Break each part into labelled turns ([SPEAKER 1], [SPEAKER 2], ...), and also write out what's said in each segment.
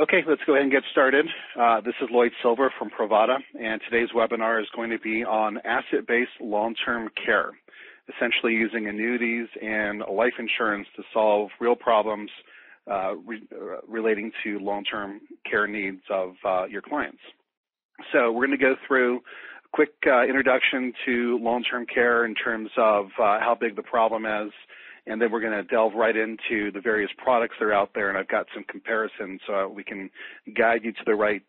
[SPEAKER 1] Okay, let's go ahead and get started. This is Lloyd Silver from Provada, and today's webinar is going to be on asset-based long-term care, essentially using annuities and life insurance to solve real problems relating to long-term care needs of your clients. So we're going to go through a quick introduction to long-term care in terms of how big the problem is, and then we're going to delve right into the various products that are out there, and I've got some comparisons so we can guide you to the right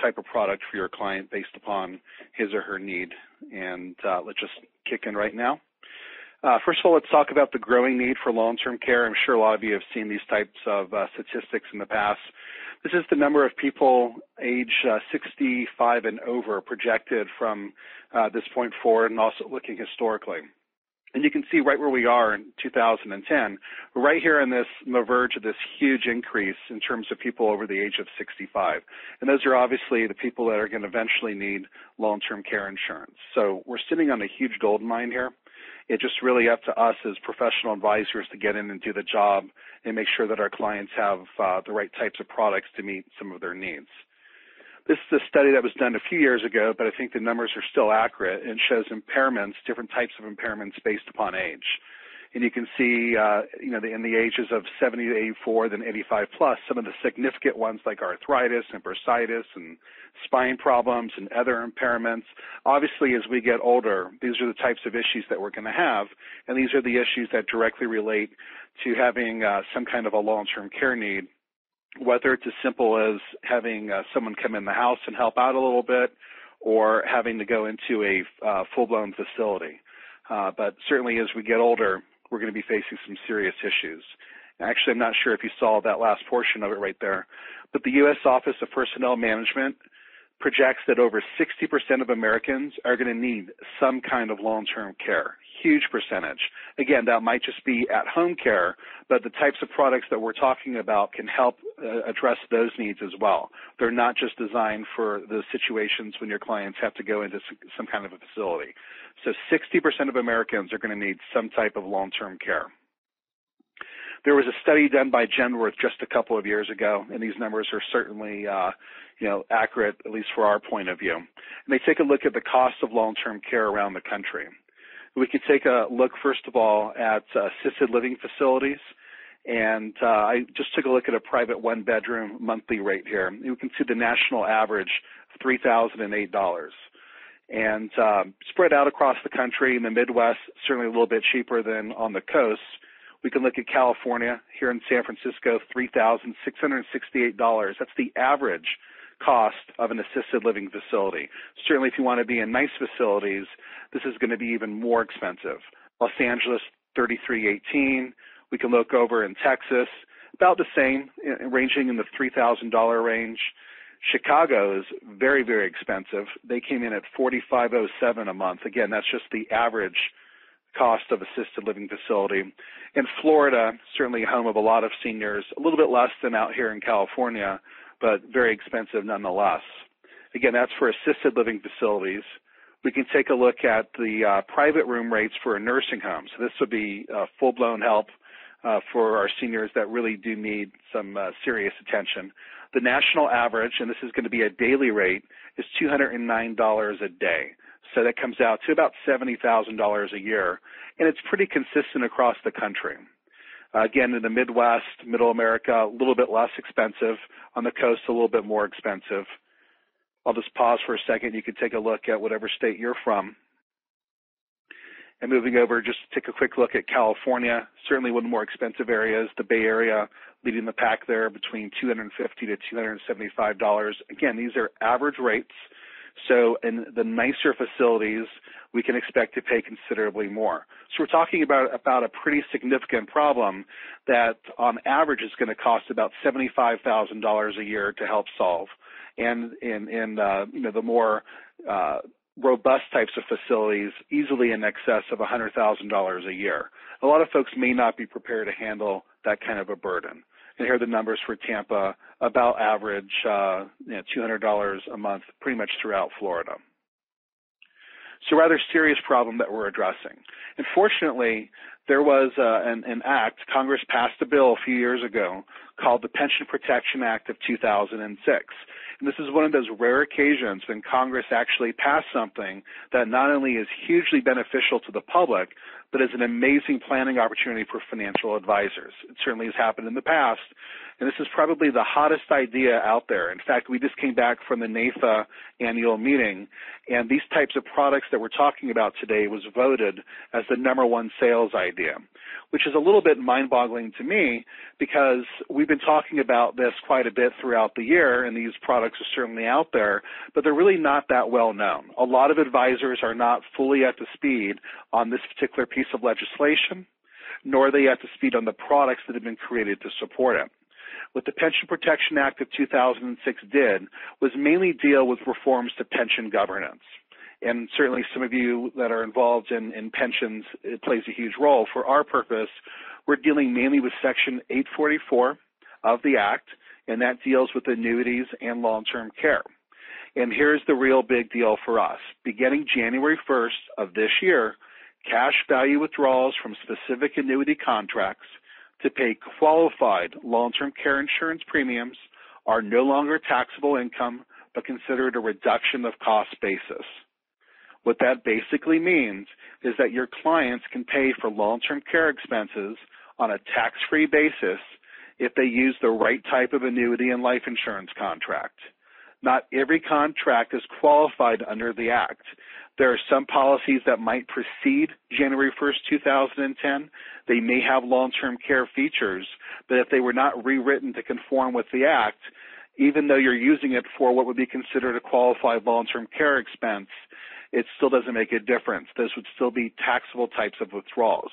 [SPEAKER 1] type of product for your client based upon his or her need. And let's just kick in right now. First of all, let's talk about the growing need for long-term care. I'm sure a lot of you have seen these types of statistics in the past. This is the number of people age 65 and over projected from this point forward, and also looking historically. And you can see right where we are in 2010, we're right here on the verge of this huge increase in terms of people over the age of 65. And those are obviously the people that are going to eventually need long-term care insurance. So we're sitting on a huge gold mine here. It's just really up to us as professional advisors to get in and do the job and make sure that our clients have the right types of products to meet some of their needs. This is a study that was done a few years ago, but I think the numbers are still accurate and shows impairments, different types of impairments based upon age. And you can see, in the ages of 70 to 84, then 85 plus, some of the significant ones like arthritis and bursitis and spine problems and other impairments. Obviously, as we get older, these are the types of issues that we're going to have, and these are the issues that directly relate to having some kind of a long-term care need, whether it's as simple as having someone come in the house and help out a little bit or having to go into a full-blown facility. But certainly as we get older, we're going to be facing some serious issues. Actually, I'm not sure if you saw that last portion of it right there, but the U.S. Office of Personnel Management projects that over 60% of Americans are going to need some kind of long-term care. Huge percentage. Again, that might just be at-home care, but the types of products that we're talking about can help address those needs as well. They're not just designed for the situations when your clients have to go into some kind of a facility. So 60% of Americans are going to need some type of long-term care. There was a study done by Genworth just a couple of years ago, and these numbers are certainly accurate, at least for our point of view. And they take a look at the cost of long-term care around the country. We could take a look, first of all, at assisted living facilities. And I just took a look at a private one-bedroom monthly rate here. You can see the national average of $3,008. And spread out across the country, in the Midwest, certainly a little bit cheaper than on the coast. We can look at California, here in San Francisco, $3,668. That's the average cost of an assisted living facility. Certainly if you want to be in nice facilities, this is going to be even more expensive. Los Angeles, $3,318. We can look over in Texas, about the same, ranging in the $3,000 range. Chicago is very, very expensive. They came in at $4,507 a month. Again, that's just the average cost of assisted living facility. In Florida, certainly home of a lot of seniors, a little bit less than out here in California, but very expensive nonetheless. Again, that's for assisted living facilities. We can take a look at the private room rates for a nursing home. So this would be full-blown help for our seniors that really do need some serious attention. The national average, and this is going to be a daily rate, is $209 a day. So that comes out to about $70,000 a year, and it's pretty consistent across the country. Again, in the Midwest, Middle America, a little bit less expensive. On the coast, a little bit more expensive. I'll just pause for a second. You can take a look at whatever state you're from. And moving over, just take a quick look at California, certainly one of the more expensive areas, the Bay Area, leading the pack there between $250 to $275. Again, these are average rates. So in the nicer facilities, we can expect to pay considerably more. So we're talking about a pretty significant problem that on average is going to cost about $75,000 a year to help solve. And in the more robust types of facilities, easily in excess of $100,000 a year. A lot of folks may not be prepared to handle that kind of a burden. And here are the numbers for Tampa, about average $200 a month pretty much throughout Florida. So a rather serious problem that we're addressing. And fortunately, there was an act, Congress passed a bill a few years ago called the Pension Protection Act of 2006. And this is one of those rare occasions when Congress actually passed something that not only is hugely beneficial to the public, but is an amazing planning opportunity for financial advisors. It certainly has happened in the past, and this is probably the hottest idea out there. In fact, we just came back from the NAFA annual meeting, and these types of products that we're talking about today was voted as the #1 sales idea, which is a little bit mind-boggling to me because we've been talking about this quite a bit throughout the year, and these products are certainly out there, but they're really not that well known. A lot of advisors are not fully up to speed on this particular piece of legislation, nor are they up to speed on the products that have been created to support it. What the Pension Protection Act of 2006 did was mainly deal with reforms to pension governance. And certainly some of you that are involved in pensions, it plays a huge role. For our purpose, we're dealing mainly with Section 844 of the Act, and that deals with annuities and long-term care. And here's the real big deal for us. Beginning January 1st of this year, cash value withdrawals from specific annuity contracts to pay qualified long-term care insurance premiums are no longer taxable income, but considered a reduction of cost basis. What that basically means is that your clients can pay for long-term care expenses on a tax-free basis if they use the right type of annuity and life insurance contract. Not every contract is qualified under the Act. There are some policies that might precede January 1st, 2010. They may have long-term care features, but if they were not rewritten to conform with the Act, even though you're using it for what would be considered a qualified long-term care expense, it still doesn't make a difference. Those would still be taxable types of withdrawals.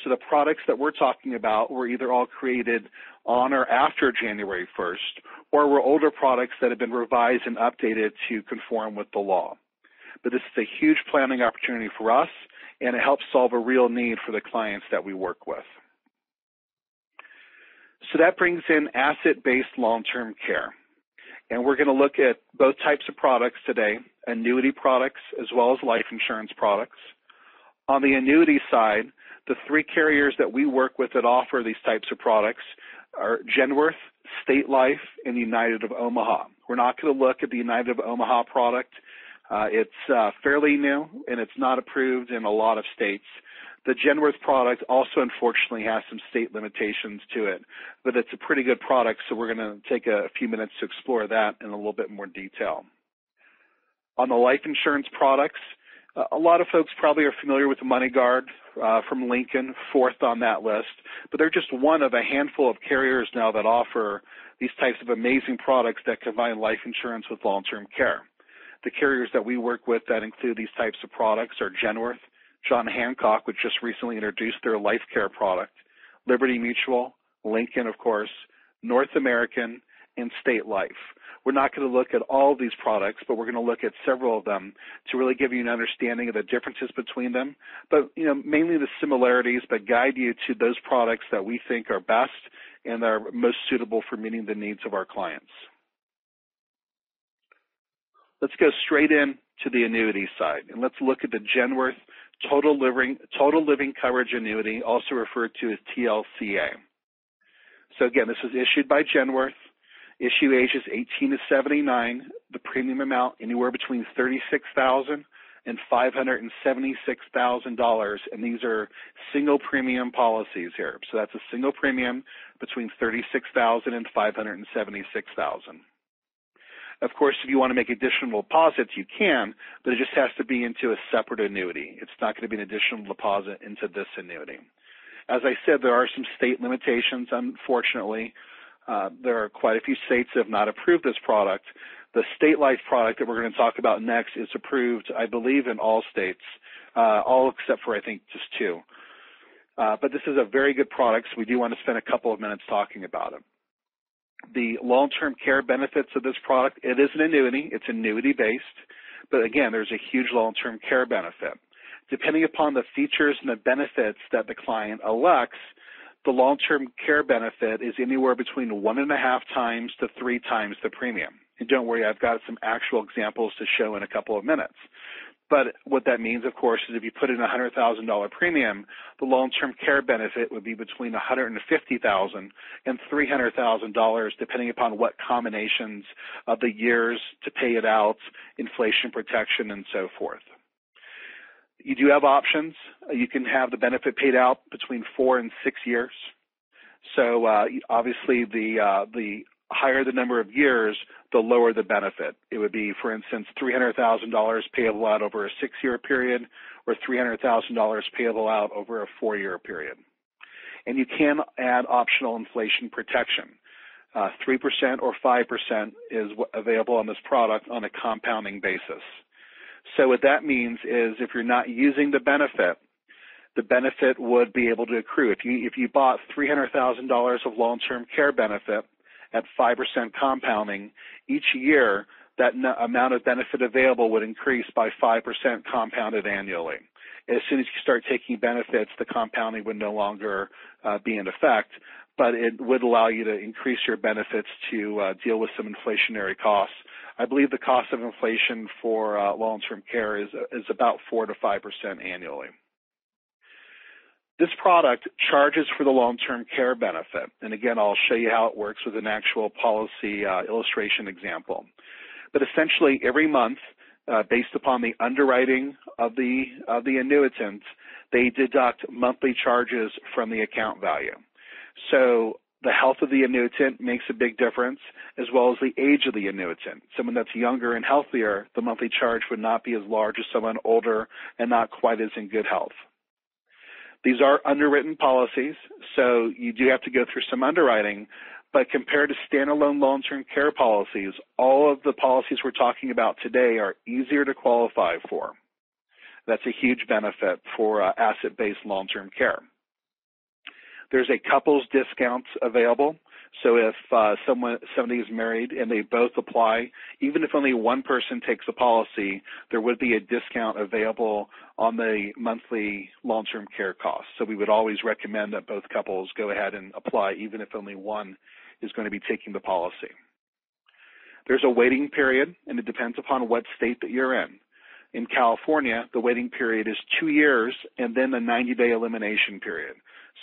[SPEAKER 1] So the products that we're talking about were either all created on or after January 1st, or were older products that have been revised and updated to conform with the law. But this is a huge planning opportunity for us, and it helps solve a real need for the clients that we work with. So that brings in asset-based long-term care. And we're going to look at both types of products today, annuity products as well as life insurance products. On the annuity side, the three carriers that we work with that offer these types of products are Genworth, State Life, and United of Omaha. We're not going to look at the United of Omaha product. It's fairly new, and it's not approved in a lot of states. The Genworth product also, unfortunately, has some state limitations to it, but it's a pretty good product, so we're going to take a few minutes to explore that in a little bit more detail. On the life insurance products, a lot of folks probably are familiar with the MoneyGuard from Lincoln, fourth on that list, but they're just one of a handful of carriers now that offer these types of amazing products that combine life insurance with long-term care. The carriers that we work with that include these types of products are Genworth, John Hancock, which just recently introduced their life care product, Liberty Mutual, Lincoln, of course, North American, and State Life. We're not going to look at all of these products, but we're going to look at several of them to really give you an understanding of the differences between them, but mainly the similarities, but guide you to those products that we think are best and are most suitable for meeting the needs of our clients. Let's go straight in to the annuity side, and let's look at the Genworth Total Living Coverage Annuity, also referred to as TLCA. So again, this was issued by Genworth. Issue ages 18 to 79. The premium amount anywhere between $36,000 and $576,000, and these are single premium policies here. So that's a single premium between $36,000 and $576,000. Of course, if you want to make additional deposits, you can, but it just has to be into a separate annuity. It's not going to be an additional deposit into this annuity. As I said, there are some state limitations, unfortunately. There are quite a few states that have not approved this product. The State Life product that we're going to talk about next is approved, I believe, in all states, all except for, I think, just two. But this is a very good product, so we do want to spend a couple of minutes talking about it. The long-term care benefits of this product, it is an annuity. It's annuity-based, but again, there's a huge long-term care benefit. Depending upon the features and the benefits that the client elects, the long-term care benefit is anywhere between 1.5 times to 3 times the premium. And don't worry, I've got some actual examples to show in a couple of minutes. But what that means, of course, is if you put in a $100,000 premium, the long-term care benefit would be between $150,000 and $300,000, depending upon what combinations of the years to pay it out, inflation protection, and so forth. You do have options. You can have the benefit paid out between 4 and 6 years. So obviously, the higher the number of years, the lower the benefit. It would be, for instance, $300,000 payable out over a 6-year period, or $300,000 payable out over a 4-year period. And you can add optional inflation protection. 3% or 5% is available on this product on a compounding basis. So what that means is if you're not using the benefit would be able to accrue. If you bought $300,000 of long-term care benefit at 5% compounding, each year that amount of benefit available would increase by 5% compounded annually. As soon as you start taking benefits, the compounding would no longer be in effect, but it would allow you to increase your benefits to deal with some inflationary costs. I believe the cost of inflation for long-term care is about 4 to 5% annually. This product charges for the long-term care benefit, and again, I'll show you how it works with an actual policy illustration example. But essentially, every month, based upon the underwriting of the annuitant, they deduct monthly charges from the account value. So the health of the annuitant makes a big difference, as well as the age of the annuitant. Someone that's younger and healthier, the monthly charge would not be as large as someone older and not quite as in good health. These are underwritten policies, so you do have to go through some underwriting, but compared to standalone long-term care policies, all of the policies we're talking about today are easier to qualify for. That's a huge benefit for asset-based long-term care. There's a couples discount available, so if somebody is married and they both apply, even if only one person takes a policy, there would be a discount available on the monthly long-term care costs. So we would always recommend that both couples go ahead and apply, even if only one is going to be taking the policy. There's a waiting period, and it depends upon what state that you're in. In California, the waiting period is 2 years and then the 90-day elimination period.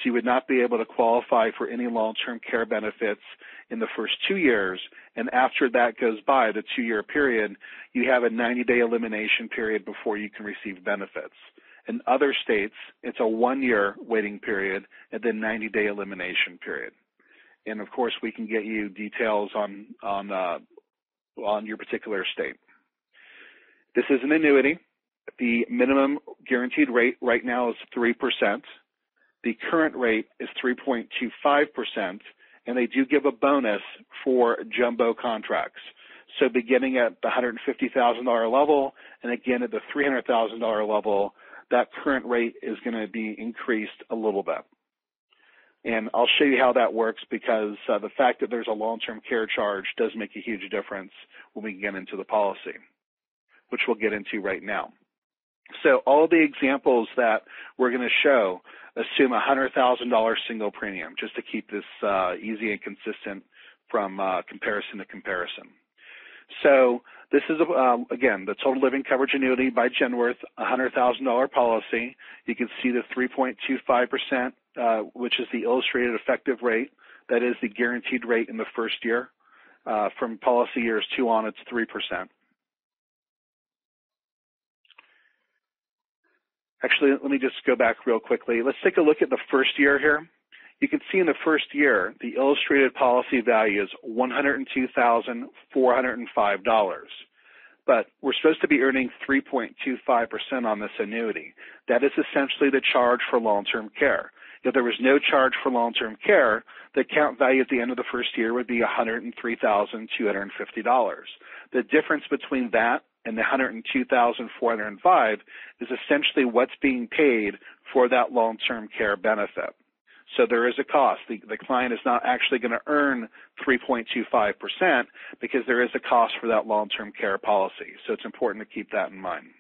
[SPEAKER 1] So you would not be able to qualify for any long-term care benefits in the first 2 years, and after that goes by, the 2-year period, you have a 90-day elimination period before you can receive benefits. In other states, it's a 1-year waiting period and then 90-day elimination period. And of course, we can get you details on your particular state. This is an annuity. The minimum guaranteed rate right now is 3%. The current rate is 3.25%, and they do give a bonus for jumbo contracts. So beginning at the $150,000 level and again at the $300,000 level, that current rate is going to be increased a little bit. And I'll show you how that works because the fact that there's a long-term care charge does make a huge difference when we get into the policy, which we'll get into right now. So all the examples that we're going to show assume a $100,000 single premium, just to keep this easy and consistent from comparison to comparison. So this is, again, the total living coverage annuity by Genworth, a $100,000 policy. You can see the 3.25%, which is the illustrated effective rate. That is the guaranteed rate in the first year. From policy years 2 on, it's 3%. Actually, let me just go back real quickly. Let's take a look at the first year here. You can see in the first year, the illustrated policy value is $102,405. But we're supposed to be earning 3.25% on this annuity. That is essentially the charge for long-term care. If there was no charge for long-term care, the account value at the end of the first year would be $103,250. The difference between that and the $102,405 is essentially what's being paid for that long-term care benefit. So there is a cost. The client is not actually going to earn 3.25% because there is a cost for that long-term care policy. So it's important to keep that in mind.